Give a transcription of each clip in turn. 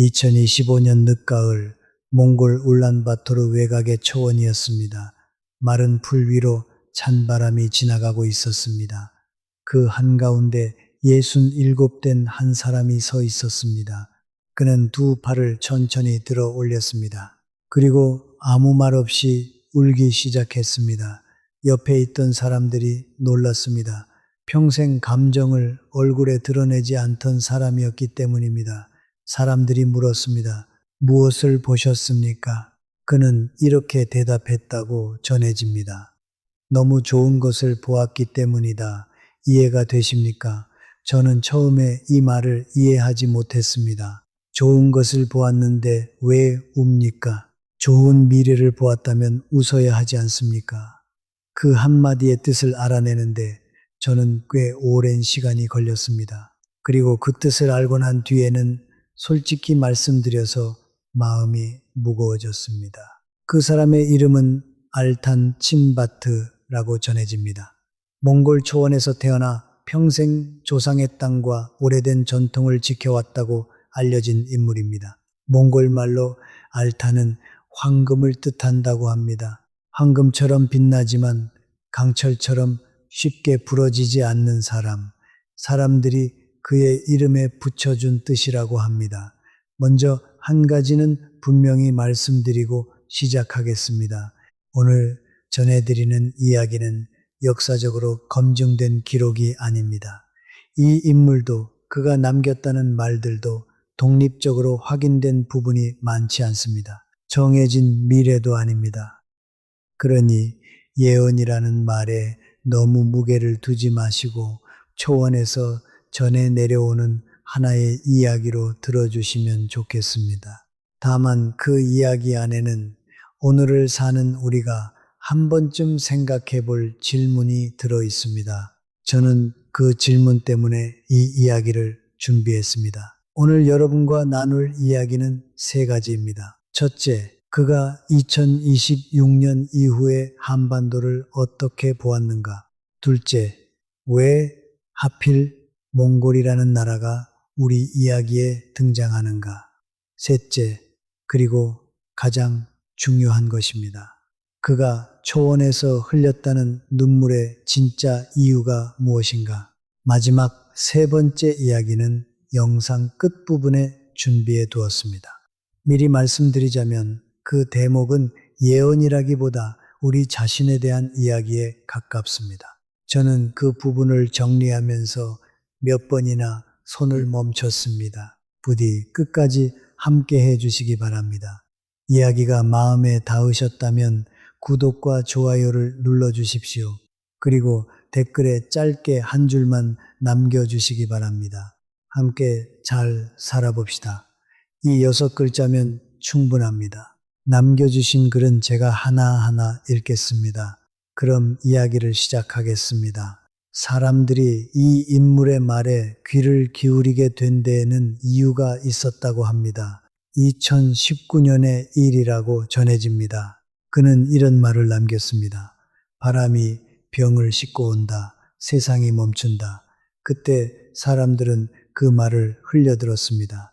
2025년 늦가을 몽골 울란바토르 외곽의 초원이었습니다. 마른 풀 위로 찬바람이 지나가고 있었습니다. 그 한가운데 67된 한 사람이 서 있었습니다. 그는 두 팔을 천천히 들어 올렸습니다. 그리고 아무 말 없이 울기 시작했습니다. 옆에 있던 사람들이 놀랐습니다. 평생 감정을 얼굴에 드러내지 않던 사람이었기 때문입니다. 사람들이 물었습니다. 무엇을 보셨습니까? 그는 이렇게 대답했다고 전해집니다. 너무 좋은 것을 보았기 때문이다. 이해가 되십니까? 저는 처음에 이 말을 이해하지 못했습니다. 좋은 것을 보았는데 왜 웁니까? 좋은 미래를 보았다면 웃어야 하지 않습니까? 그 한마디의 뜻을 알아내는데 저는 꽤 오랜 시간이 걸렸습니다. 그리고 그 뜻을 알고 난 뒤에는 솔직히 말씀드려서 마음이 무거워졌습니다. 그 사람의 이름은 알탄 침바트라고 전해집니다. 몽골 초원에서 태어나 평생 조상의 땅과 오래된 전통을 지켜왔다고 알려진 인물입니다. 몽골 말로 알탄은 황금을 뜻한다고 합니다. 황금처럼 빛나지만 강철처럼 쉽게 부러지지 않는 사람, 사람들이 그의 이름에 붙여준 뜻이라고 합니다. 먼저 한 가지는 분명히 말씀드리고 시작하겠습니다. 오늘 전해드리는 이야기는 역사적으로 검증된 기록이 아닙니다. 이 인물도 그가 남겼다는 말들도 독립적으로 확인된 부분이 많지 않습니다. 정해진 미래도 아닙니다. 그러니 예언이라는 말에 너무 무게를 두지 마시고 초원에서 전해 내려오는 하나의 이야기로 들어주시면 좋겠습니다. 다만 그 이야기 안에는 오늘을 사는 우리가 한 번쯤 생각해 볼 질문이 들어 있습니다. 저는 그 질문 때문에 이 이야기를 준비했습니다. 오늘 여러분과 나눌 이야기는 세 가지입니다. 첫째, 그가 2026년 이후의 한반도를 어떻게 보았는가? 둘째, 왜 하필 몽골이라는 나라가 우리 이야기에 등장하는가? 셋째, 그리고 가장 중요한 것입니다. 그가 초원에서 흘렸다는 눈물의 진짜 이유가 무엇인가? 마지막 세 번째 이야기는 영상 끝부분에 준비해 두었습니다. 미리 말씀드리자면 그 대목은 예언이라기보다 우리 자신에 대한 이야기에 가깝습니다. 저는 그 부분을 정리하면서 몇 번이나 손을 멈췄습니다. 부디 끝까지 함께 해주시기 바랍니다. 이야기가 마음에 닿으셨다면 구독과 좋아요를 눌러주십시오. 그리고 댓글에 짧게 한 줄만 남겨주시기 바랍니다. 함께 잘 살아봅시다. 이 6글자면 충분합니다. 남겨주신 글은 제가 하나하나 읽겠습니다. 그럼 이야기를 시작하겠습니다. 사람들이 이 인물의 말에 귀를 기울이게 된 데에는 이유가 있었다고 합니다. 2019년의 일이라고 전해집니다. 그는 이런 말을 남겼습니다. 바람이 병을 싣고 온다. 세상이 멈춘다. 그때 사람들은 그 말을 흘려들었습니다.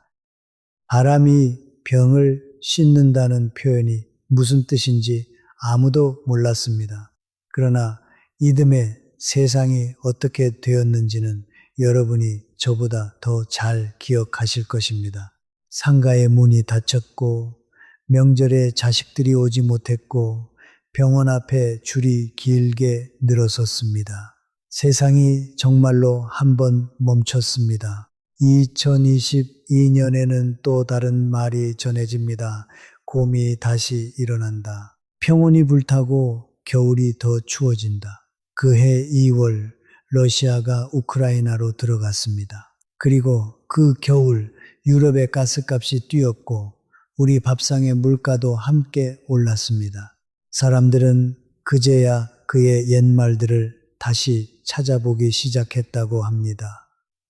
바람이 병을 씻는다는 표현이 무슨 뜻인지 아무도 몰랐습니다. 그러나 이듬해 세상이 어떻게 되었는지는 여러분이 저보다 더 잘 기억하실 것입니다. 상가의 문이 닫혔고 명절에 자식들이 오지 못했고 병원 앞에 줄이 길게 늘어섰습니다. 세상이 정말로 한번 멈췄습니다. 2022년에는 또 다른 말이 전해집니다. 곰이 다시 일어난다. 평온이 불타고 겨울이 더 추워진다. 그해 2월 러시아가 우크라이나로 들어갔습니다. 그리고 그 겨울 유럽의 가스값이 뛰었고 우리 밥상의 물가도 함께 올랐습니다. 사람들은 그제야 그의 옛말들을 다시 찾아보기 시작했다고 합니다.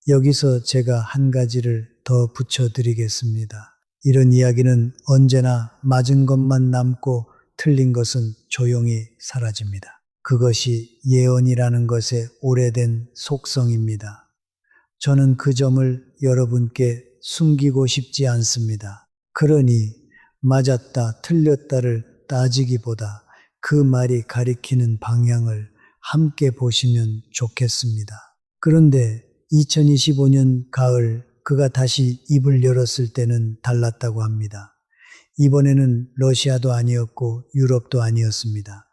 여기서 제가 한 가지를 더 붙여드리겠습니다. 이런 이야기는 언제나 맞은 것만 남고 틀린 것은 조용히 사라집니다. 그것이 예언이라는 것의 오래된 속성입니다. 저는 그 점을 여러분께 숨기고 싶지 않습니다. 그러니 맞았다, 틀렸다를 따지기보다 그 말이 가리키는 방향을 함께 보시면 좋겠습니다. 그런데 2025년 가을 그가 다시 입을 열었을 때는 달랐다고 합니다. 이번에는 러시아도 아니었고 유럽도 아니었습니다.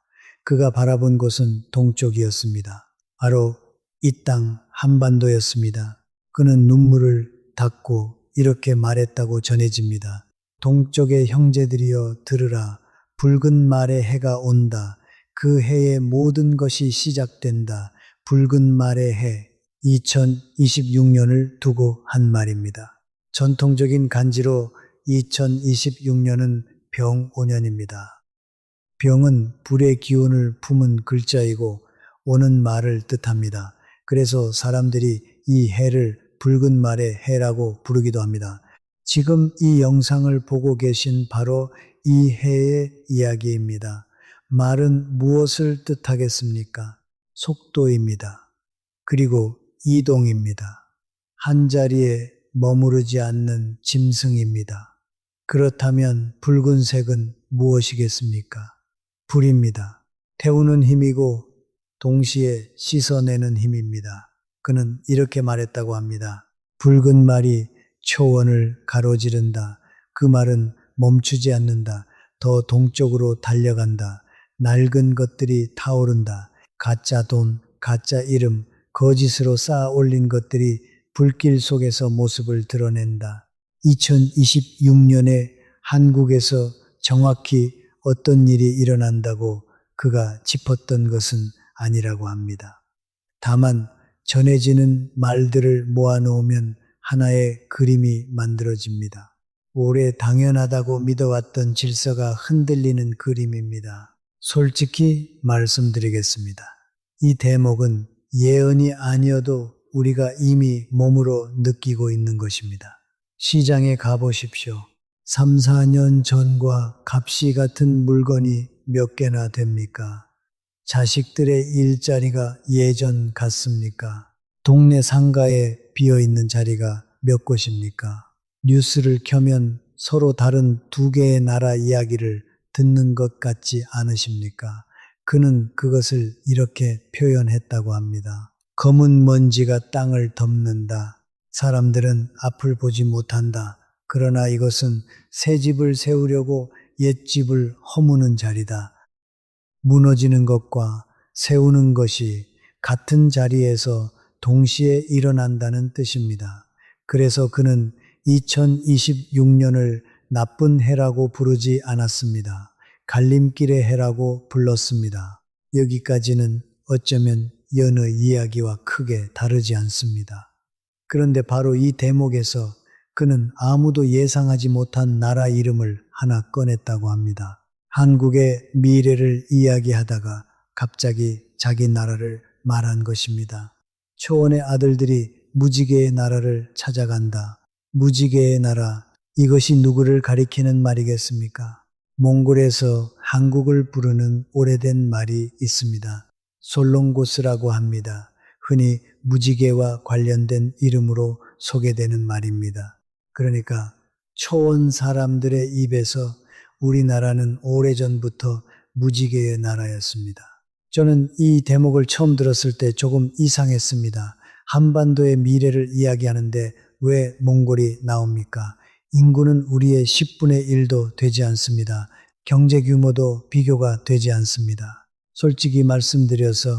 그가 바라본 곳은 동쪽이었습니다. 바로 이 땅 한반도였습니다. 그는 눈물을 닦고 이렇게 말했다고 전해집니다. 동쪽의 형제들이여 들으라. 붉은 말의 해가 온다. 그 해에 모든 것이 시작된다. 붉은 말의 해. 2026년을 두고 한 말입니다. 전통적인 간지로 2026년은 병오년입니다. 병은 불의 기운을 품은 글자이고 오는 말을 뜻합니다. 그래서 사람들이 이 해를 붉은 말의 해라고 부르기도 합니다. 지금 이 영상을 보고 계신 바로 이 해의 이야기입니다. 말은 무엇을 뜻하겠습니까? 속도입니다. 그리고 이동입니다. 한자리에 머무르지 않는 짐승입니다. 그렇다면 붉은색은 무엇이겠습니까? 불입니다. 태우는 힘이고 동시에 씻어내는 힘입니다. 그는 이렇게 말했다고 합니다. 붉은 말이 초원을 가로지른다. 그 말은 멈추지 않는다. 더 동쪽으로 달려간다. 낡은 것들이 타오른다. 가짜 돈, 가짜 이름, 거짓으로 쌓아 올린 것들이 불길 속에서 모습을 드러낸다. 2026년에 한국에서 정확히 어떤 일이 일어난다고 그가 짚었던 것은 아니라고 합니다. 다만 전해지는 말들을 모아놓으면 하나의 그림이 만들어집니다. 오래 당연하다고 믿어왔던 질서가 흔들리는 그림입니다. 솔직히 말씀드리겠습니다. 이 대목은 예언이 아니어도 우리가 이미 몸으로 느끼고 있는 것입니다. 시장에 가보십시오. 3, 4년 전과 값이 같은 물건이 몇 개나 됩니까? 자식들의 일자리가 예전 같습니까? 동네 상가에 비어있는 자리가 몇 곳입니까? 뉴스를 켜면 서로 다른 두 개의 나라 이야기를 듣는 것 같지 않으십니까? 그는 그것을 이렇게 표현했다고 합니다. 검은 먼지가 땅을 덮는다. 사람들은 앞을 보지 못한다. 그러나 이것은 새 집을 세우려고 옛 집을 허무는 자리다. 무너지는 것과 세우는 것이 같은 자리에서 동시에 일어난다는 뜻입니다. 그래서 그는 2026년을 나쁜 해라고 부르지 않았습니다. 갈림길의 해라고 불렀습니다. 여기까지는 어쩌면 여느 이야기와 크게 다르지 않습니다. 그런데 바로 이 대목에서 그는 아무도 예상하지 못한 나라 이름을 하나 꺼냈다고 합니다. 한국의 미래를 이야기하다가 갑자기 자기 나라를 말한 것입니다. 초원의 아들들이 무지개의 나라를 찾아간다. 무지개의 나라, 이것이 누구를 가리키는 말이겠습니까? 몽골에서 한국을 부르는 오래된 말이 있습니다. 솔롱고스라고 합니다. 흔히 무지개와 관련된 이름으로 소개되는 말입니다. 그러니까 초원 사람들의 입에서 우리나라는 오래전부터 무지개의 나라였습니다. 저는 이 대목을 처음 들었을 때 조금 이상했습니다. 한반도의 미래를 이야기하는데 왜 몽골이 나옵니까? 인구는 우리의 10분의 1도 되지 않습니다. 경제 규모도 비교가 되지 않습니다. 솔직히 말씀드려서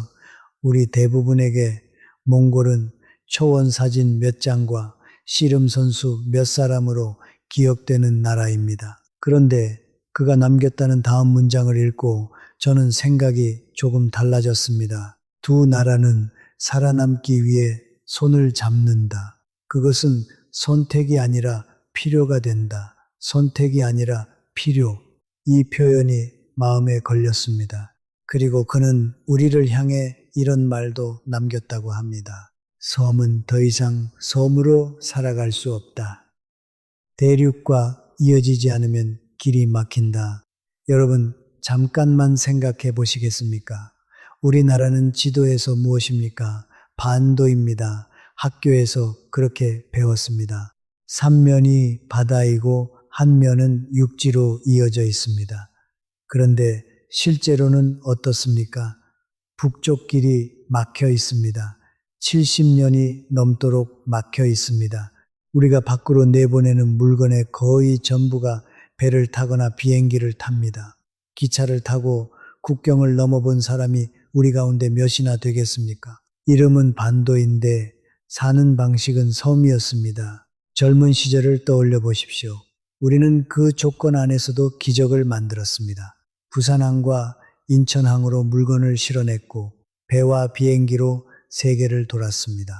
우리 대부분에게 몽골은 초원 사진 몇 장과 씨름 선수 몇 사람으로 기억되는 나라입니다. 그런데 그가 남겼다는 다음 문장을 읽고 저는 생각이 조금 달라졌습니다. 두 나라는 살아남기 위해 손을 잡는다. 그것은 선택이 아니라 필요가 된다. 선택이 아니라 필요. 이 표현이 마음에 걸렸습니다. 그리고 그는 우리를 향해 이런 말도 남겼다고 합니다. 섬은 더 이상 섬으로 살아갈 수 없다. 대륙과 이어지지 않으면 길이 막힌다. 여러분, 잠깐만 생각해 보시겠습니까? 우리나라는 지도에서 무엇입니까? 반도입니다. 학교에서 그렇게 배웠습니다. 삼면이 바다이고 한 면은 육지로 이어져 있습니다. 그런데 실제로는 어떻습니까? 북쪽 길이 막혀 있습니다. 70년이 넘도록 막혀 있습니다. 우리가 밖으로 내보내는 물건의 거의 전부가 배를 타거나 비행기를 탑니다. 기차를 타고 국경을 넘어본 사람이 우리 가운데 몇이나 되겠습니까? 이름은 반도인데 사는 방식은 섬이었습니다. 젊은 시절을 떠올려 보십시오. 우리는 그 조건 안에서도 기적을 만들었습니다. 부산항과 인천항으로 물건을 실어냈고 배와 비행기로 세계를 돌았습니다.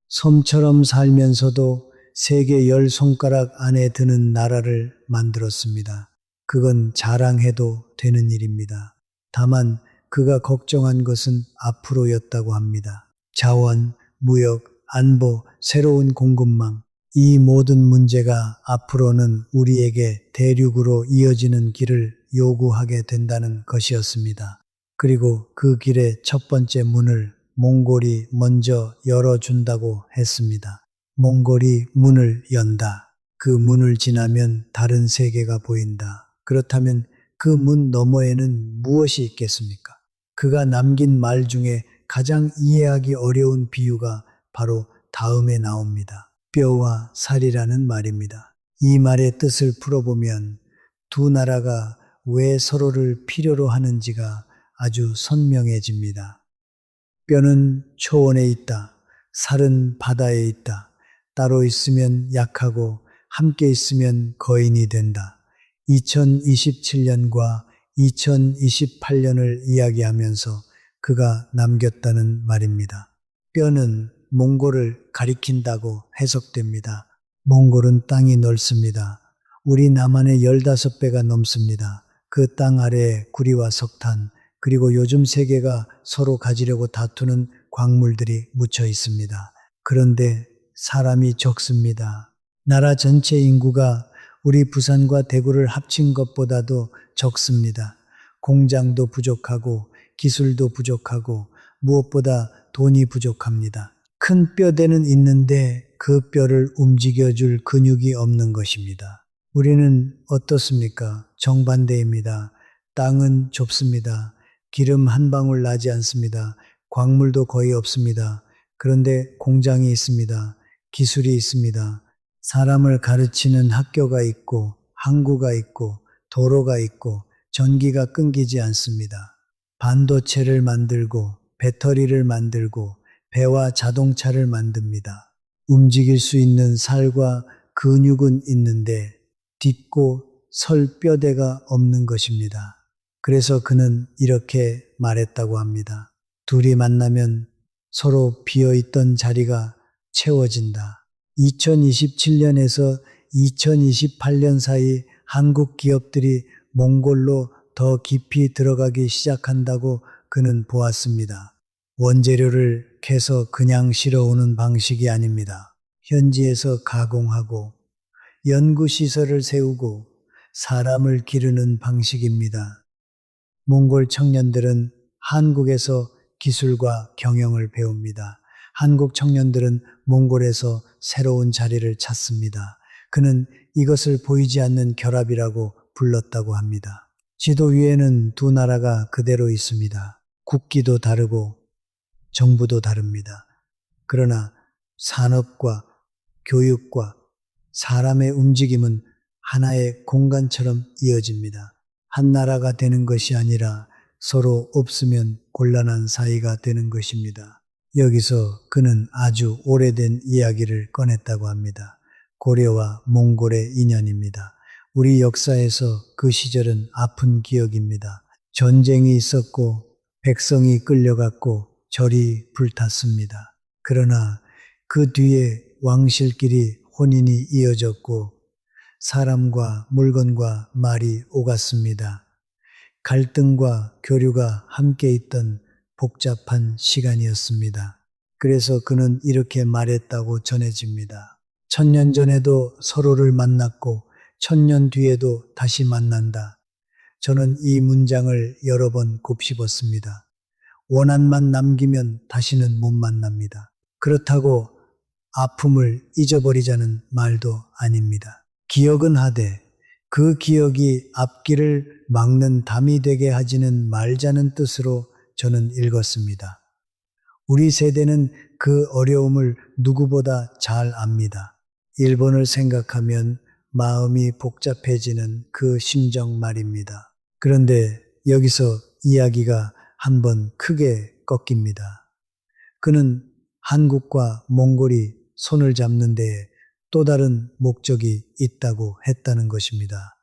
섬처럼 살면서도 세계 10손가락 안에 드는 나라를 만들었습니다. 그건 자랑해도 되는 일입니다. 다만 그가 걱정한 것은 앞으로였다고 합니다. 자원, 무역, 안보, 새로운 공급망, 이 모든 문제가 앞으로는 우리에게 대륙으로 이어지는 길을 요구하게 된다는 것이었습니다. 그리고 그 길의 첫 번째 문을 몽골이 먼저 열어준다고 했습니다. 몽골이 문을 연다. 그 문을 지나면 다른 세계가 보인다. 그렇다면 그 문 너머에는 무엇이 있겠습니까? 그가 남긴 말 중에 가장 이해하기 어려운 비유가 바로 다음에 나옵니다. 뼈와 살이라는 말입니다. 이 말의 뜻을 풀어보면 두 나라가 왜 서로를 필요로 하는지가 아주 선명해집니다. 뼈는 초원에 있다. 살은 바다에 있다. 따로 있으면 약하고 함께 있으면 거인이 된다. 2027년과 2028년을 이야기하면서 그가 남겼다는 말입니다. 뼈는 몽골을 가리킨다고 해석됩니다. 몽골은 땅이 넓습니다. 우리 남한의 15배가 넘습니다. 그 땅 아래에 구리와 석탄, 그리고 요즘 세계가 서로 가지려고 다투는 광물들이 묻혀 있습니다. 그런데 사람이 적습니다. 나라 전체 인구가 우리 부산과 대구를 합친 것보다도 적습니다. 공장도 부족하고 기술도 부족하고 무엇보다 돈이 부족합니다. 큰 뼈대는 있는데 그 뼈를 움직여줄 근육이 없는 것입니다. 우리는 어떻습니까? 정반대입니다. 땅은 좁습니다. 기름 한 방울 나지 않습니다. 광물도 거의 없습니다. 그런데 공장이 있습니다. 기술이 있습니다. 사람을 가르치는 학교가 있고 항구가 있고 도로가 있고 전기가 끊기지 않습니다. 반도체를 만들고 배터리를 만들고 배와 자동차를 만듭니다. 움직일 수 있는 살과 근육은 있는데 딛고 설 뼈대가 없는 것입니다. 그래서 그는 이렇게 말했다고 합니다. 둘이 만나면 서로 비어있던 자리가 채워진다. 2027년에서 2028년 사이 한국 기업들이 몽골로 더 깊이 들어가기 시작한다고 그는 보았습니다. 원재료를 캐서 그냥 실어오는 방식이 아닙니다. 현지에서 가공하고 연구시설을 세우고 사람을 기르는 방식입니다. 몽골 청년들은 한국에서 기술과 경영을 배웁니다. 한국 청년들은 몽골에서 새로운 자리를 찾습니다. 그는 이것을 보이지 않는 결합이라고 불렀다고 합니다. 지도 위에는 두 나라가 그대로 있습니다. 국기도 다르고 정부도 다릅니다. 그러나 산업과 교육과 사람의 움직임은 하나의 공간처럼 이어집니다. 한 나라가 되는 것이 아니라 서로 없으면 곤란한 사이가 되는 것입니다. 여기서 그는 아주 오래된 이야기를 꺼냈다고 합니다. 고려와 몽골의 인연입니다. 우리 역사에서 그 시절은 아픈 기억입니다. 전쟁이 있었고 백성이 끌려갔고 절이 불탔습니다. 그러나 그 뒤에 왕실끼리 혼인이 이어졌고 사람과 물건과 말이 오갔습니다. 갈등과 교류가 함께 있던 복잡한 시간이었습니다. 그래서 그는 이렇게 말했다고 전해집니다. 1000년 전에도 서로를 만났고 1000년 뒤에도 다시 만난다. 저는 이 문장을 여러 번 곱씹었습니다. 원한만 남기면 다시는 못 만납니다. 그렇다고 아픔을 잊어버리자는 말도 아닙니다. 기억은 하되 그 기억이 앞길을 막는 담이 되게 하지는 말자는 뜻으로 저는 읽었습니다. 우리 세대는 그 어려움을 누구보다 잘 압니다. 일본을 생각하면 마음이 복잡해지는 그 심정 말입니다. 그런데 여기서 이야기가 한번 크게 꺾입니다. 그는 한국과 몽골이 손을 잡는 데에 또 다른 목적이 있다고 했다는 것입니다.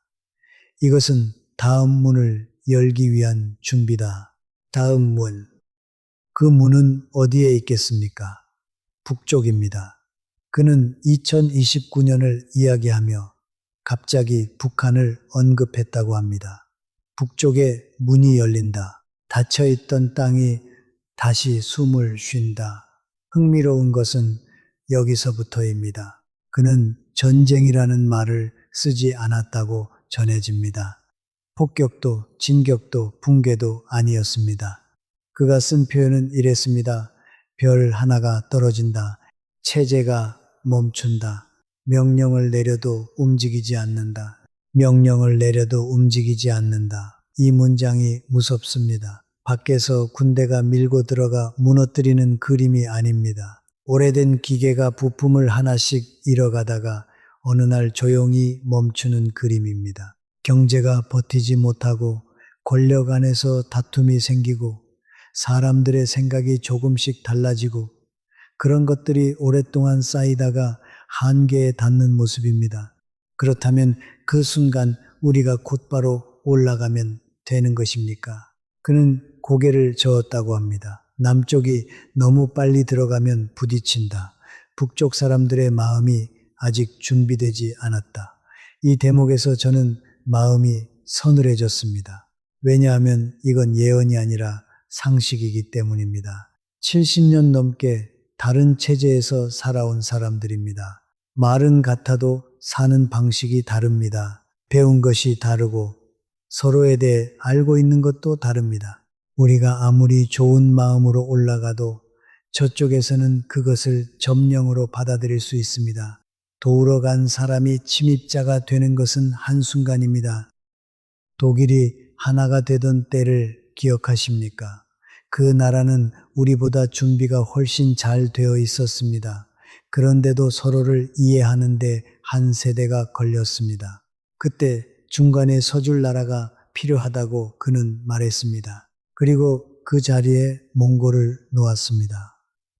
이것은 다음 문을 열기 위한 준비다. 다음 문. 그 문은 어디에 있겠습니까? 북쪽입니다. 그는 2029년을 이야기하며 갑자기 북한을 언급했다고 합니다. 북쪽에 문이 열린다. 닫혀있던 땅이 다시 숨을 쉰다. 흥미로운 것은 여기서부터입니다. 그는 전쟁이라는 말을 쓰지 않았다고 전해집니다. 폭격도 진격도 붕괴도 아니었습니다. 그가 쓴 표현은 이랬습니다. 별 하나가 떨어진다. 체제가 멈춘다. 명령을 내려도 움직이지 않는다. 명령을 내려도 움직이지 않는다. 이 문장이 무섭습니다. 밖에서 군대가 밀고 들어가 무너뜨리는 그림이 아닙니다. 오래된 기계가 부품을 하나씩 잃어가다가 어느 날 조용히 멈추는 그림입니다. 경제가 버티지 못하고 권력 안에서 다툼이 생기고 사람들의 생각이 조금씩 달라지고 그런 것들이 오랫동안 쌓이다가 한계에 닿는 모습입니다. 그렇다면 그 순간 우리가 곧바로 올라가면 되는 것입니까? 그는 고개를 저었다고 합니다. 남쪽이 너무 빨리 들어가면 부딪힌다. 북쪽 사람들의 마음이 아직 준비되지 않았다. 이 대목에서 저는 마음이 서늘해졌습니다. 왜냐하면 이건 예언이 아니라 상식이기 때문입니다. 70년 넘게 다른 체제에서 살아온 사람들입니다. 말은 같아도 사는 방식이 다릅니다. 배운 것이 다르고 서로에 대해 알고 있는 것도 다릅니다. 우리가 아무리 좋은 마음으로 올라가도 저쪽에서는 그것을 점령으로 받아들일 수 있습니다. 도우러 간 사람이 침입자가 되는 것은 한순간입니다. 독일이 하나가 되던 때를 기억하십니까? 그 나라는 우리보다 준비가 훨씬 잘 되어 있었습니다. 그런데도 서로를 이해하는데 한 세대가 걸렸습니다. 그때 중간에 서줄 나라가 필요하다고 그는 말했습니다. 그리고 그 자리에 몽골을 놓았습니다.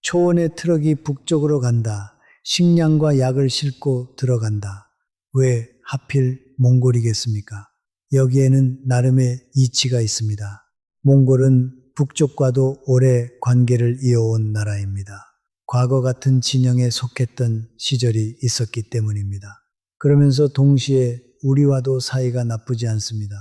초원의 트럭이 북쪽으로 간다. 식량과 약을 싣고 들어간다. 왜 하필 몽골이겠습니까? 여기에는 나름의 이치가 있습니다. 몽골은 북쪽과도 오래 관계를 이어온 나라입니다. 과거 같은 진영에 속했던 시절이 있었기 때문입니다. 그러면서 동시에 우리와도 사이가 나쁘지 않습니다.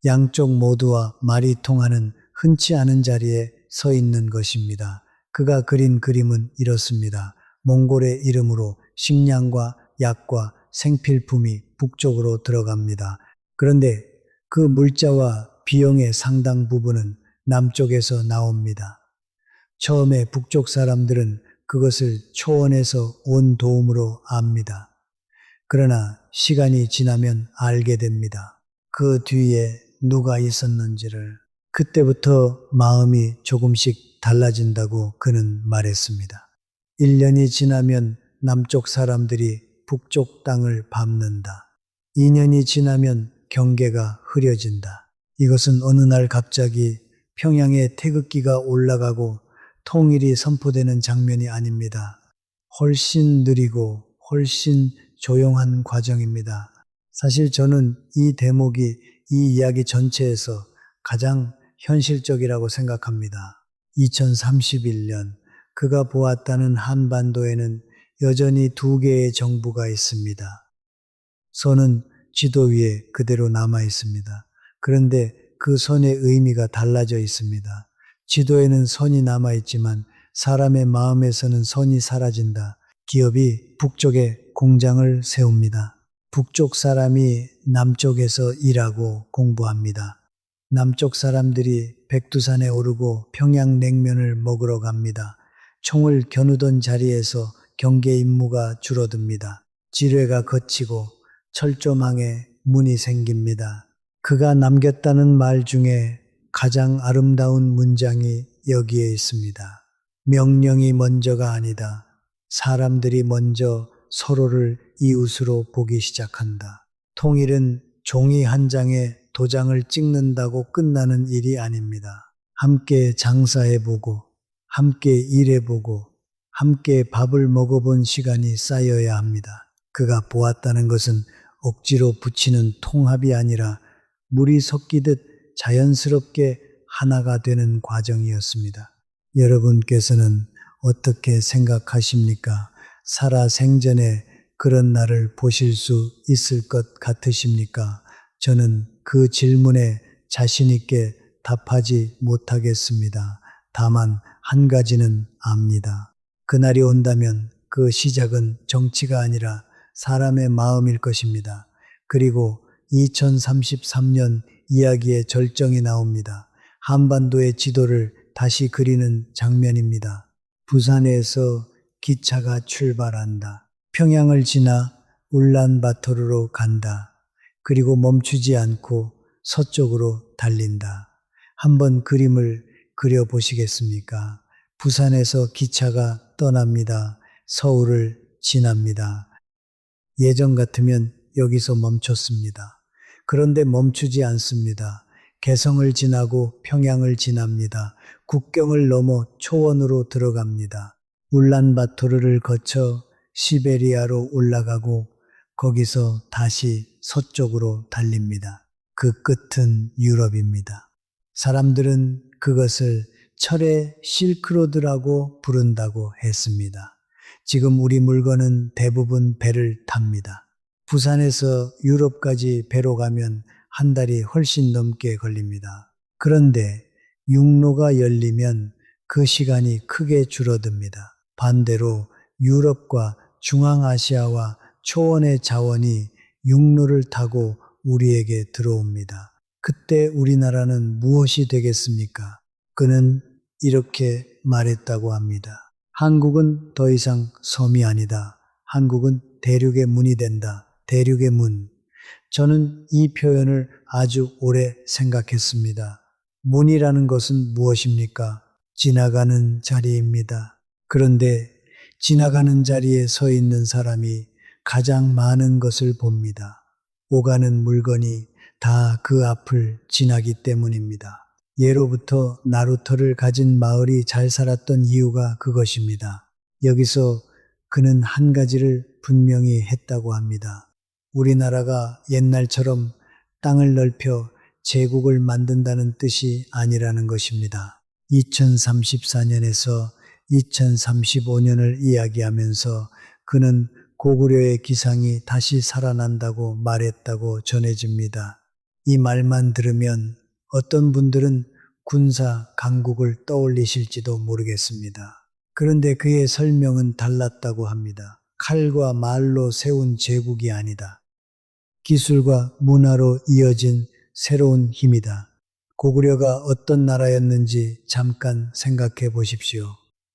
양쪽 모두와 말이 통하는 흔치 않은 자리에 서 있는 것입니다. 그가 그린 그림은 이렇습니다. 몽골의 이름으로 식량과 약과 생필품이 북쪽으로 들어갑니다. 그런데 그 물자와 비용의 상당 부분은 남쪽에서 나옵니다. 처음에 북쪽 사람들은 그것을 초원에서 온 도움으로 압니다. 그러나 시간이 지나면 알게 됩니다. 그 뒤에 누가 있었는지를. 그때부터 마음이 조금씩 달라진다고 그는 말했습니다. 1년이 지나면 남쪽 사람들이 북쪽 땅을 밟는다. 2년이 지나면 경계가 흐려진다. 이것은 어느 날 갑자기 평양에 태극기가 올라가고 통일이 선포되는 장면이 아닙니다. 훨씬 느리고 훨씬 조용한 과정입니다. 사실 저는 이 대목이 이 이야기 전체에서 가장 현실적이라고 생각합니다. 2031년 그가 보았다는 한반도에는 여전히 두 개의 정부가 있습니다. 선은 지도 위에 그대로 남아 있습니다. 그런데 그 선의 의미가 달라져 있습니다. 지도에는 선이 남아 있지만 사람의 마음에서는 선이 사라진다. 기업이 북쪽에 공장을 세웁니다. 북쪽 사람이 남쪽에서 일하고 공부합니다. 남쪽 사람들이 백두산에 오르고 평양냉면을 먹으러 갑니다. 총을 겨누던 자리에서 경계 임무가 줄어듭니다. 지뢰가 걷히고 철조망에 문이 생깁니다. 그가 남겼다는 말 중에 가장 아름다운 문장이 여기에 있습니다. 명령이 먼저가 아니다. 사람들이 먼저 서로를 이웃으로 보기 시작한다. 통일은 종이 한 장에 도장을 찍는다고 끝나는 일이 아닙니다. 함께 장사해보고, 함께 일해보고, 함께 밥을 먹어본 시간이 쌓여야 합니다. 그가 보았다는 것은 억지로 붙이는 통합이 아니라 물이 섞이듯 자연스럽게 하나가 되는 과정이었습니다. 여러분께서는 어떻게 생각하십니까? 살아 생전에 그런 날을 보실 수 있을 것 같으십니까? 저는 그 질문에 자신 있게 답하지 못하겠습니다. 다만 한 가지는 압니다. 그날이 온다면 그 시작은 정치가 아니라 사람의 마음일 것입니다. 그리고 2033년 이야기의 절정이 나옵니다. 한반도의 지도를 다시 그리는 장면입니다. 부산에서 기차가 출발한다. 평양을 지나 울란바토르로 간다. 그리고 멈추지 않고 서쪽으로 달린다. 한번 그림을 그려보시겠습니까? 부산에서 기차가 떠납니다. 서울을 지납니다. 예전 같으면 여기서 멈췄습니다. 그런데 멈추지 않습니다. 개성을 지나고 평양을 지납니다. 국경을 넘어 초원으로 들어갑니다. 울란바토르를 거쳐 시베리아로 올라가고 거기서 다시 서쪽으로 달립니다. 그 끝은 유럽입니다. 사람들은 그것을 철의 실크로드라고 부른다고 했습니다. 지금 우리 물건은 대부분 배를 탑니다. 부산에서 유럽까지 배로 가면 한 달이 훨씬 넘게 걸립니다. 그런데 육로가 열리면 그 시간이 크게 줄어듭니다. 반대로 유럽과 중앙아시아와 초원의 자원이 육로를 타고 우리에게 들어옵니다. 그때 우리나라는 무엇이 되겠습니까? 그는 이렇게 말했다고 합니다. 한국은 더 이상 섬이 아니다. 한국은 대륙의 문이 된다. 대륙의 문. 저는 이 표현을 아주 오래 생각했습니다. 문이라는 것은 무엇입니까? 지나가는 자리입니다. 그런데 지나가는 자리에 서 있는 사람이 가장 많은 것을 봅니다. 오가는 물건이 다 그 앞을 지나기 때문입니다. 예로부터 나루터를 가진 마을이 잘 살았던 이유가 그것입니다. 여기서 그는 한 가지를 분명히 했다고 합니다. 우리나라가 옛날처럼 땅을 넓혀 제국을 만든다는 뜻이 아니라는 것입니다. 2034년에서 2035년을 이야기하면서 그는 고구려의 기상이 다시 살아난다고 말했다고 전해집니다. 이 말만 들으면 어떤 분들은 군사 강국을 떠올리실지도 모르겠습니다. 그런데 그의 설명은 달랐다고 합니다. 칼과 말로 세운 제국이 아니다. 기술과 문화로 이어진 새로운 힘이다. 고구려가 어떤 나라였는지 잠깐 생각해 보십시오.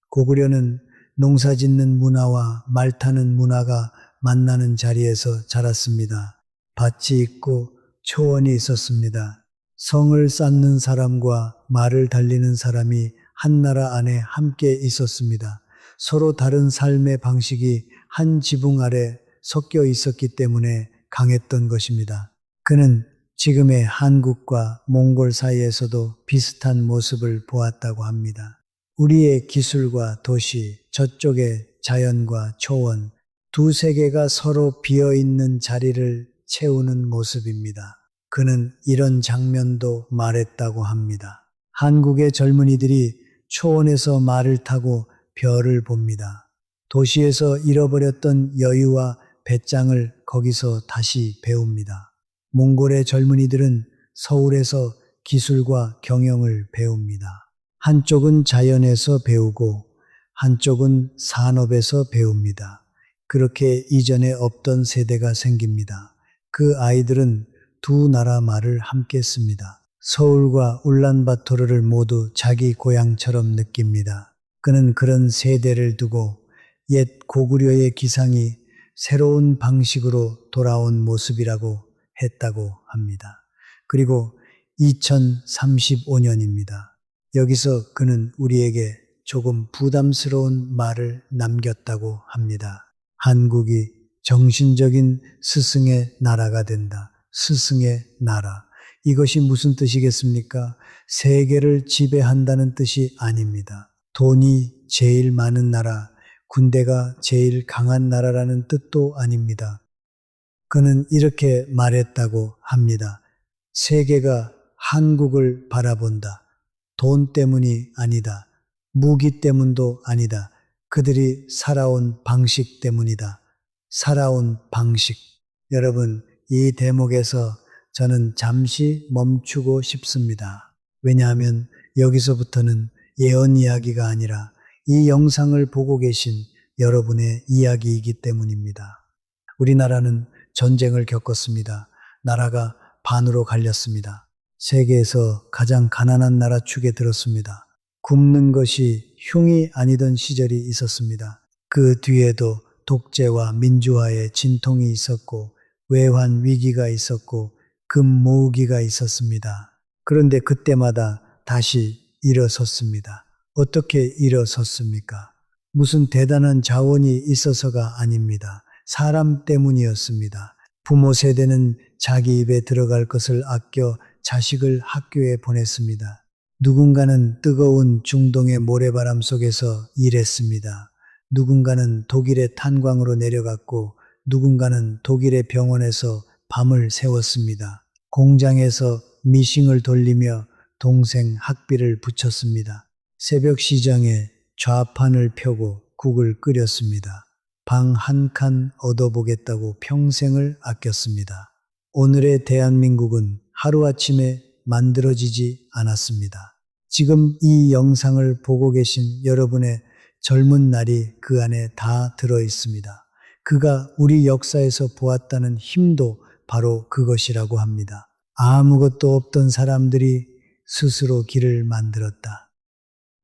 고구려는 농사 짓는 문화와 말 타는 문화가 만나는 자리에서 자랐습니다. 밭이 있고 초원이 있었습니다. 성을 쌓는 사람과 말을 달리는 사람이 한 나라 안에 함께 있었습니다. 서로 다른 삶의 방식이 한 지붕 아래 섞여 있었기 때문에 강했던 것입니다. 그는 지금의 한국과 몽골 사이에서도 비슷한 모습을 보았다고 합니다. 우리의 기술과 도시, 저쪽의 자연과 초원, 두 세계가 서로 비어있는 자리를 채우는 모습입니다. 그는 이런 장면도 말했다고 합니다. 한국의 젊은이들이 초원에서 말을 타고 별을 봅니다. 도시에서 잃어버렸던 여유와 배짱을 거기서 다시 배웁니다. 몽골의 젊은이들은 서울에서 기술과 경영을 배웁니다. 한쪽은 자연에서 배우고 한쪽은 산업에서 배웁니다. 그렇게 이전에 없던 세대가 생깁니다. 그 아이들은 두 나라 말을 함께 씁니다. 서울과 울란바토르를 모두 자기 고향처럼 느낍니다. 그는 그런 세대를 두고 옛 고구려의 기상이 새로운 방식으로 돌아온 모습이라고 했다고 합니다. 그리고 2035년입니다. 여기서 그는 우리에게 조금 부담스러운 말을 남겼다고 합니다. 한국이 정신적인 스승의 나라가 된다. 스승의 나라. 이것이 무슨 뜻이겠습니까? 세계를 지배한다는 뜻이 아닙니다. 돈이 제일 많은 나라, 군대가 제일 강한 나라라는 뜻도 아닙니다. 그는 이렇게 말했다고 합니다. 세계가 한국을 바라본다. 돈 때문이 아니다. 무기 때문도 아니다. 그들이 살아온 방식 때문이다. 살아온 방식. 여러분, 이 대목에서 저는 잠시 멈추고 싶습니다. 왜냐하면 여기서부터는 예언 이야기가 아니라 이 영상을 보고 계신 여러분의 이야기이기 때문입니다. 우리나라는 전쟁을 겪었습니다. 나라가 반으로 갈렸습니다. 세계에서 가장 가난한 나라 축에 들었습니다. 굶는 것이 흉이 아니던 시절이 있었습니다. 그 뒤에도 독재와 민주화의 진통이 있었고 외환 위기가 있었고 금 모으기가 있었습니다. 그런데 그때마다 다시 일어섰습니다. 어떻게 일어섰습니까? 무슨 대단한 자원이 있어서가 아닙니다. 사람 때문이었습니다. 부모 세대는 자기 입에 들어갈 것을 아껴 자식을 학교에 보냈습니다. 누군가는 뜨거운 중동의 모래바람 속에서 일했습니다. 누군가는 독일의 탄광으로 내려갔고 누군가는 독일의 병원에서 밤을 새웠습니다. 공장에서 미싱을 돌리며 동생 학비를 붙였습니다. 새벽 시장에 좌판을 펴고 국을 끓였습니다. 방 한 칸 얻어보겠다고 평생을 아꼈습니다. 오늘의 대한민국은 하루아침에 만들어지지 않았습니다. 지금 이 영상을 보고 계신 여러분의 젊은 날이 그 안에 다 들어 있습니다. 그가 우리 역사에서 보았다는 힘도 바로 그것이라고 합니다. 아무것도 없던 사람들이 스스로 길을 만들었다.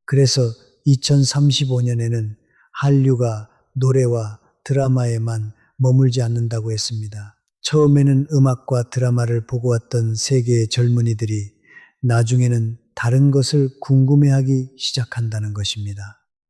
그래서 2035년에는 한류가 노래와 드라마에만 머물지 않는다고 했습니다. 처음에는 음악과 드라마를 보고 왔던 세계의 젊은이들이 나중에는 다른 것을 궁금해하기 시작한다는 것입니다.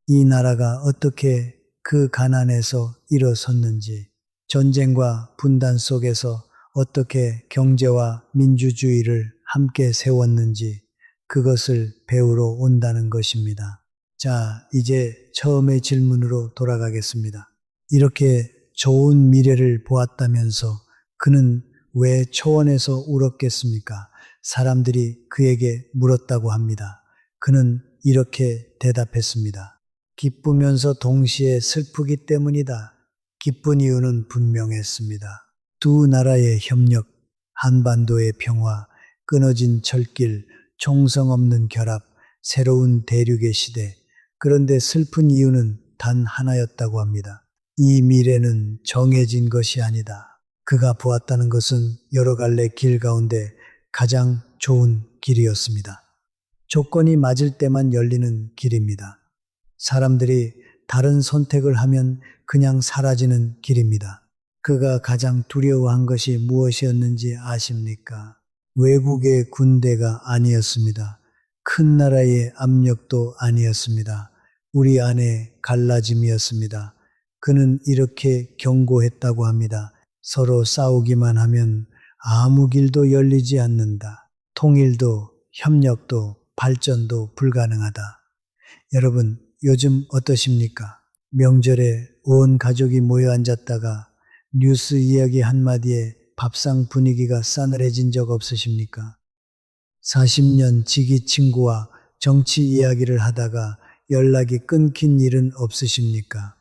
이 나라가 어떻게 그 가난에서 일어섰는지, 전쟁과 분단 속에서 어떻게 경제와 민주주의를 함께 세웠는지 그것을 배우러 온다는 것입니다. 자, 이제 처음의 질문으로 돌아가겠습니다. 이렇게 좋은 미래를 보았다면서 그는 왜 초원에서 울었겠습니까? 사람들이 그에게 물었다고 합니다. 그는 이렇게 대답했습니다. 기쁘면서 동시에 슬프기 때문이다. 기쁜 이유는 분명했습니다. 두 나라의 협력, 한반도의 평화, 끊어진 철길, 총성 없는 결합, 새로운 대륙의 시대. 그런데 슬픈 이유는 단 하나였다고 합니다. 이 미래는 정해진 것이 아니다. 그가 보았다는 것은 여러 갈래 길 가운데 가장 좋은 길이었습니다. 조건이 맞을 때만 열리는 길입니다. 사람들이 다른 선택을 하면 그냥 사라지는 길입니다. 그가 가장 두려워한 것이 무엇이었는지 아십니까? 외국의 군대가 아니었습니다. 큰 나라의 압력도 아니었습니다. 우리 안에 갈라짐이었습니다. 그는 이렇게 경고했다고 합니다. 서로 싸우기만 하면 아무 길도 열리지 않는다. 통일도 협력도 발전도 불가능하다. 여러분, 요즘 어떠십니까? 명절에 온 가족이 모여 앉았다가 뉴스 이야기 한마디에 밥상 분위기가 싸늘해진 적 없으십니까? 40년 지기 친구와 정치 이야기를 하다가 연락이 끊긴 일은 없으십니까?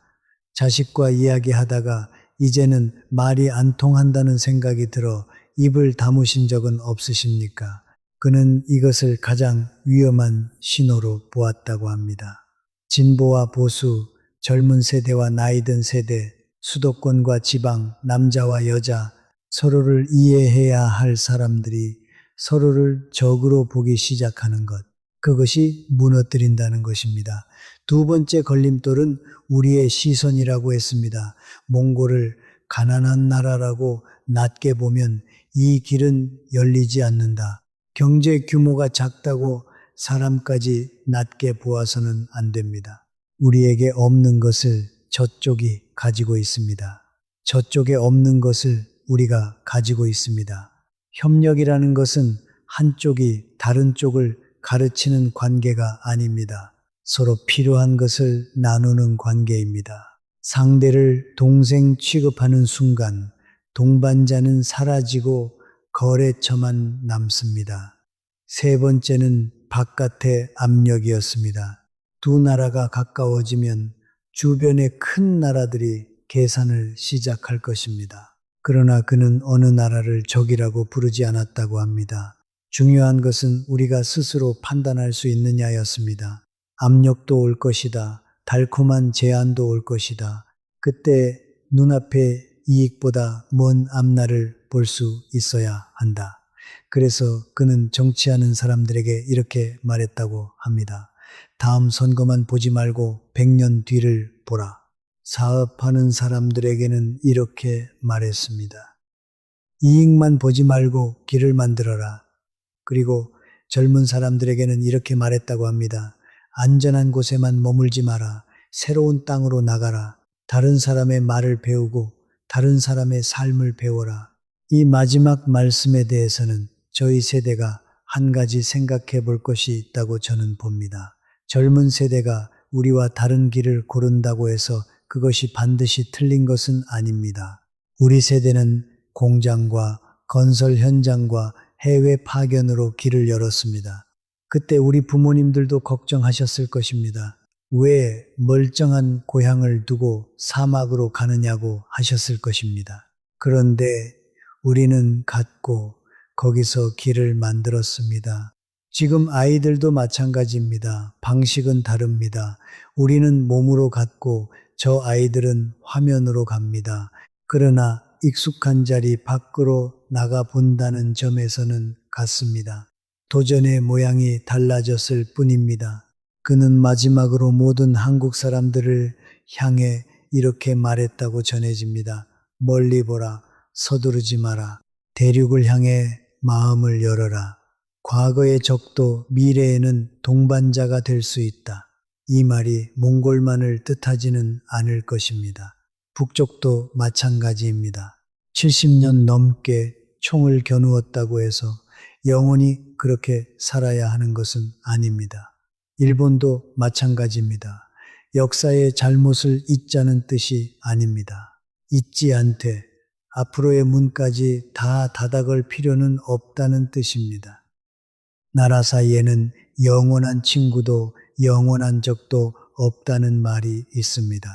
자식과 이야기하다가 이제는 말이 안 통한다는 생각이 들어 입을 다무신 적은 없으십니까? 그는 이것을 가장 위험한 신호로 보았다고 합니다. 진보와 보수, 젊은 세대와 나이든 세대, 수도권과 지방, 남자와 여자, 서로를 이해해야 할 사람들이 서로를 적으로 보기 시작하는 것. 그것이 무너뜨린다는 것입니다. 두 번째 걸림돌은 우리의 시선이라고 했습니다. 몽골을 가난한 나라라고 낮게 보면 이 길은 열리지 않는다. 경제 규모가 작다고 사람까지 낮게 보아서는 안 됩니다. 우리에게 없는 것을 저쪽이 가지고 있습니다. 저쪽에 없는 것을 우리가 가지고 있습니다. 협력이라는 것은 한쪽이 다른 쪽을 가르치는 관계가 아닙니다. 서로 필요한 것을 나누는 관계입니다. 상대를 동생 취급하는 순간 동반자는 사라지고 거래처만 남습니다. 세 번째는 바깥의 압력이었습니다. 두 나라가 가까워지면 주변의 큰 나라들이 계산을 시작할 것입니다. 그러나 그는 어느 나라를 적이라고 부르지 않았다고 합니다. 중요한 것은 우리가 스스로 판단할 수 있느냐였습니다. 압력도 올 것이다. 달콤한 제안도 올 것이다. 그때 눈앞의 이익보다 먼 앞날을 볼 수 있어야 한다. 그래서 그는 정치하는 사람들에게 이렇게 말했다고 합니다. 다음 선거만 보지 말고 100년 뒤를 보라. 사업하는 사람들에게는 이렇게 말했습니다. 이익만 보지 말고 길을 만들어라. 그리고 젊은 사람들에게는 이렇게 말했다고 합니다. 안전한 곳에만 머물지 마라. 새로운 땅으로 나가라. 다른 사람의 말을 배우고 다른 사람의 삶을 배워라. 이 마지막 말씀에 대해서는 저희 세대가 한 가지 생각해 볼 것이 있다고 저는 봅니다. 젊은 세대가 우리와 다른 길을 고른다고 해서 그것이 반드시 틀린 것은 아닙니다. 우리 세대는 공장과 건설 현장과 해외 파견으로 길을 열었습니다. 그때 우리 부모님들도 걱정하셨을 것입니다. 왜 멀쩡한 고향을 두고 사막으로 가느냐고 하셨을 것입니다. 그런데 우리는 갔고 거기서 길을 만들었습니다. 지금 아이들도 마찬가지입니다. 방식은 다릅니다. 우리는 몸으로 갔고 저 아이들은 화면으로 갑니다. 그러나 익숙한 자리 밖으로 나가 본다는 점에서는 같습니다. 도전의 모양이 달라졌을 뿐입니다. 그는 마지막으로 모든 한국 사람들을 향해 이렇게 말했다고 전해집니다. 멀리 보라, 서두르지 마라. 대륙을 향해 마음을 열어라. 과거의 적도 미래에는 동반자가 될 수 있다. 이 말이 몽골만을 뜻하지는 않을 것입니다. 북쪽도 마찬가지입니다. 70년 넘게 총을 겨누었다고 해서 영원히 그렇게 살아야 하는 것은 아닙니다. 일본도 마찬가지입니다. 역사의 잘못을 잊자는 뜻이 아닙니다. 잊지 않되 앞으로의 문까지 다 닫아걸 필요는 없다는 뜻입니다. 나라 사이에는 영원한 친구도 영원한 적도 없다는 말이 있습니다.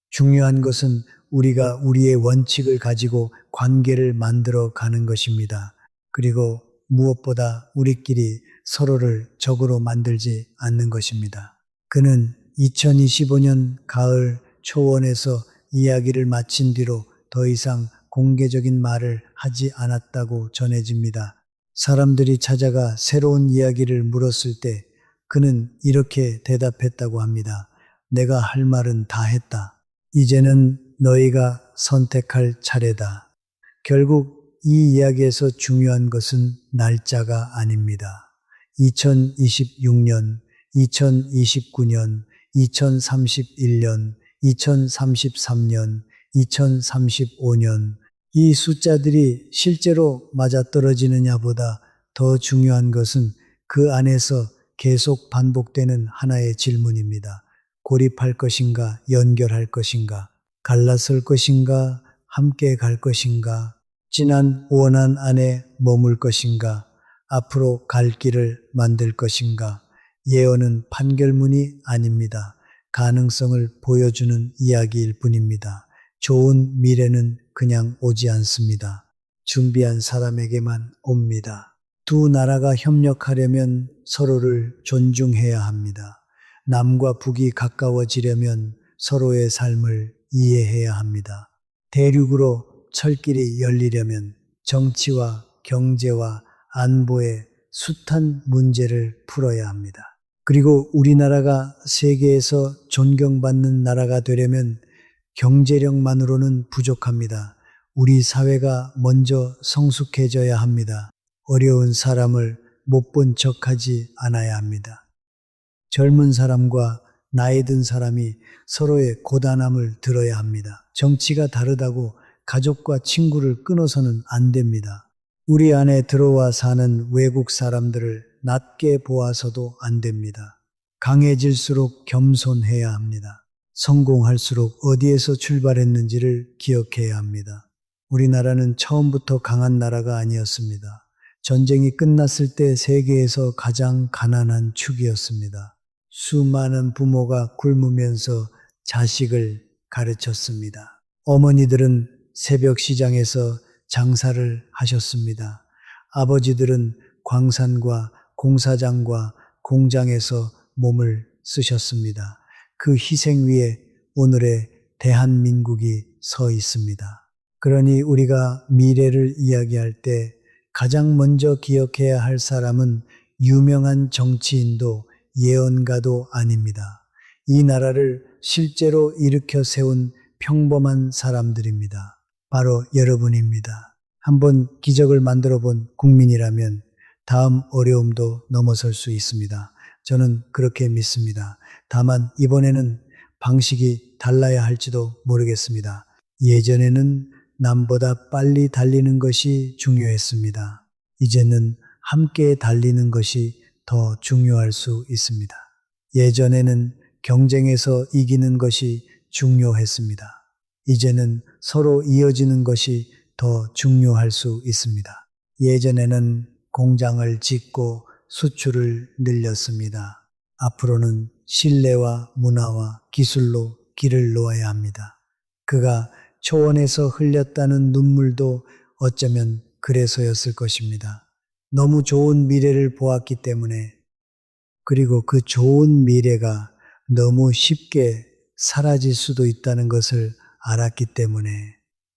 중요한 것은 우리가 우리의 원칙을 가지고 관계를 만들어 가는 것입니다. 그리고 무엇보다 우리끼리 서로를 적으로 만들지 않는 것입니다. 그는 2025년 가을 초원에서 이야기를 마친 뒤로 더 이상 공개적인 말을 하지 않았다고 전해집니다. 사람들이 찾아가 새로운 이야기를 물었을 때 그는 이렇게 대답했다고 합니다. 내가 할 말은 다 했다. 이제는 너희가 선택할 차례다. 결국 이 이야기에서 중요한 것은 날짜가 아닙니다. 2026년, 2029년, 2031년, 2033년, 2035년, 이 숫자들이 실제로 맞아떨어지느냐 보다 더 중요한 것은 그 안에서 계속 반복되는 하나의 질문입니다. 고립할 것인가, 연결할 것인가, 갈라설 것인가, 함께 갈 것인가, 진한 원한 안에 머물 것인가, 앞으로 갈 길을 만들 것인가. 예언은 판결문이 아닙니다. 가능성을 보여주는 이야기일 뿐입니다. 좋은 미래는 그냥 오지 않습니다. 준비한 사람에게만 옵니다. 두 나라가 협력하려면 서로를 존중해야 합니다. 남과 북이 가까워지려면 서로의 삶을 이해해야 합니다. 대륙으로 철길이 열리려면 정치와 경제와 안보의 숱한 문제를 풀어야 합니다. 그리고 우리나라가 세계에서 존경받는 나라가 되려면 경제력만으로는 부족합니다. 우리 사회가 먼저 성숙해져야 합니다. 어려운 사람을 못 본 척하지 않아야 합니다. 젊은 사람과 나이 든 사람이 서로의 고단함을 들어야 합니다. 정치가 다르다고 가족과 친구를 끊어서는 안 됩니다. 우리 안에 들어와 사는 외국 사람들을 낮게 보아서도 안 됩니다. 강해질수록 겸손해야 합니다. 성공할수록 어디에서 출발했는지를 기억해야 합니다. 우리나라는 처음부터 강한 나라가 아니었습니다. 전쟁이 끝났을 때 세계에서 가장 가난한 축이었습니다. 수많은 부모가 굶으면서 자식을 가르쳤습니다. 어머니들은 새벽 시장에서 장사를 하셨습니다. 아버지들은 광산과 공사장과 공장에서 몸을 쓰셨습니다. 그 희생 위에 오늘의 대한민국이 서 있습니다. 그러니 우리가 미래를 이야기할 때 가장 먼저 기억해야 할 사람은 유명한 정치인도 예언가도 아닙니다. 이 나라를 실제로 일으켜 세운 평범한 사람들입니다. 바로 여러분입니다. 한번 기적을 만들어 본 국민이라면 다음 어려움도 넘어설 수 있습니다. 저는 그렇게 믿습니다. 다만 이번에는 방식이 달라야 할지도 모르겠습니다. 예전에는 남보다 빨리 달리는 것이 중요했습니다. 이제는 함께 달리는 것이 더 중요할 수 있습니다. 예전에는 경쟁에서 이기는 것이 중요했습니다. 이제는 서로 이어지는 것이 더 중요할 수 있습니다. 예전에는 공장을 짓고 수출을 늘렸습니다. 앞으로는 신뢰와 문화와 기술로 길을 놓아야 합니다. 그가 초원에서 흘렸다는 눈물도 어쩌면 그래서였을 것입니다. 너무 좋은 미래를 보았기 때문에, 그리고 그 좋은 미래가 너무 쉽게 사라질 수도 있다는 것을 알았기 때문에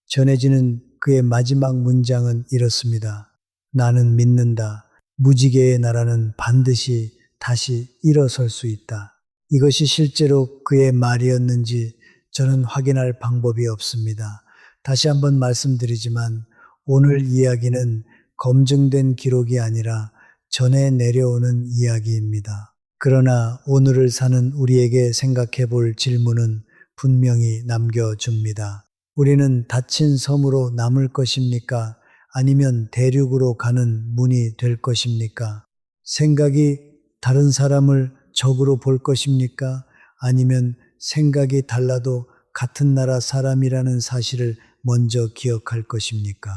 전해지는 그의 마지막 문장은 이렇습니다. 나는 믿는다. 무지개의 나라는 반드시 다시 일어설 수 있다. 이것이 실제로 그의 말이었는지 저는 확인할 방법이 없습니다. 다시 한번 말씀드리지만 오늘 이야기는 검증된 기록이 아니라 전해 내려오는 이야기입니다. 그러나 오늘을 사는 우리에게 생각해 볼 질문은 분명히 남겨줍니다. 우리는 닫힌 섬으로 남을 것입니까? 아니면 대륙으로 가는 문이 될 것입니까? 생각이 다른 사람을 적으로 볼 것입니까? 아니면 생각이 달라도 같은 나라 사람이라는 사실을 먼저 기억할 것입니까?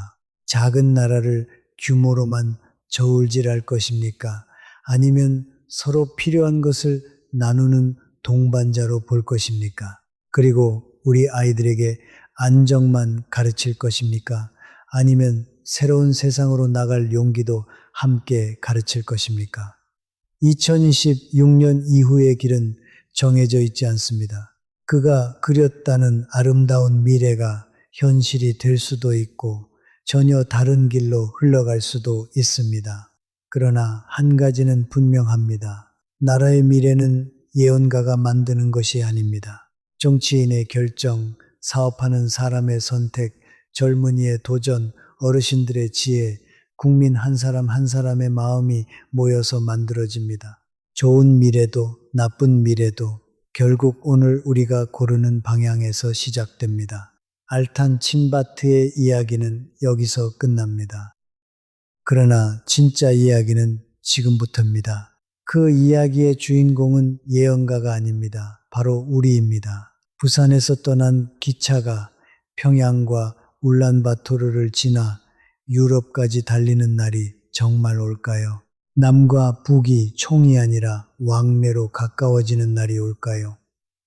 작은 나라를 규모로만 저울질할 것입니까? 아니면 서로 필요한 것을 나누는 동반자로 볼 것입니까? 그리고 우리 아이들에게 안정만 가르칠 것입니까? 아니면 새로운 세상으로 나갈 용기도 함께 가르칠 것입니까? 2026년 이후의 길은 정해져 있지 않습니다. 그가 그렸다는 아름다운 미래가 현실이 될 수도 있고 전혀 다른 길로 흘러갈 수도 있습니다. 그러나 한 가지는 분명합니다. 나라의 미래는 예언가가 만드는 것이 아닙니다. 정치인의 결정, 사업하는 사람의 선택, 젊은이의 도전, 어르신들의 지혜, 국민 한 사람 한 사람의 마음이 모여서 만들어집니다. 좋은 미래도 나쁜 미래도 결국 오늘 우리가 고르는 방향에서 시작됩니다. 알탄 친바트의 이야기는 여기서 끝납니다. 그러나 진짜 이야기는 지금부터입니다. 그 이야기의 주인공은 예언가가 아닙니다. 바로 우리입니다. 부산에서 떠난 기차가 평양과 울란바토르를 지나 유럽까지 달리는 날이 정말 올까요? 남과 북이 총이 아니라 왕래로 가까워지는 날이 올까요?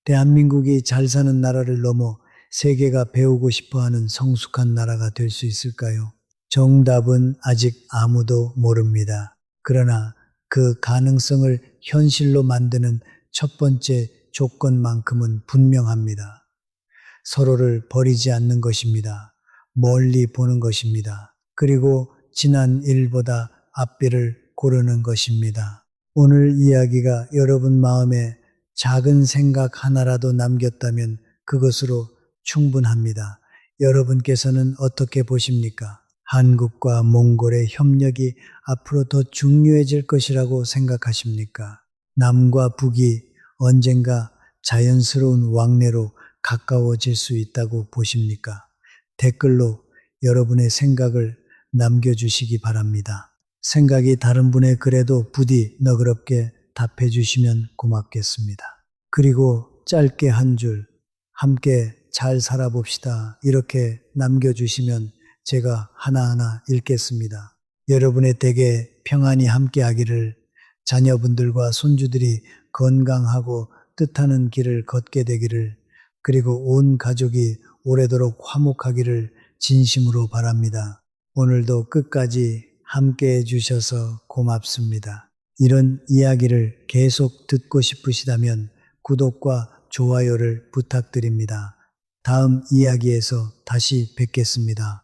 대한민국이 잘 사는 나라를 넘어 세계가 배우고 싶어하는 성숙한 나라가 될 수 있을까요? 정답은 아직 아무도 모릅니다. 그러나 그 가능성을 현실로 만드는 첫 번째 조건만큼은 분명합니다. 서로를 버리지 않는 것입니다. 멀리 보는 것입니다. 그리고 지난 일보다 앞길을 고르는 것입니다. 오늘 이야기가 여러분 마음에 작은 생각 하나라도 남겼다면 그것으로 충분합니다. 여러분께서는 어떻게 보십니까? 한국과 몽골의 협력이 앞으로 더 중요해질 것이라고 생각하십니까? 남과 북이 언젠가 자연스러운 왕래로 가까워질 수 있다고 보십니까? 댓글로 여러분의 생각을 남겨주시기 바랍니다. 생각이 다른 분의 글에도 부디 너그럽게 답해 주시면 고맙겠습니다. 그리고 짧게 한 줄, 함께 잘 살아봅시다. 이렇게 남겨주시면 제가 하나하나 읽겠습니다. 여러분의 댁에 평안이 함께하기를, 자녀분들과 손주들이 건강하고 뜻하는 길을 걷게 되기를, 그리고 온 가족이 오래도록 화목하기를 진심으로 바랍니다. 오늘도 끝까지 함께 해주셔서 고맙습니다. 이런 이야기를 계속 듣고 싶으시다면 구독과 좋아요를 부탁드립니다. 다음 이야기에서 다시 뵙겠습니다.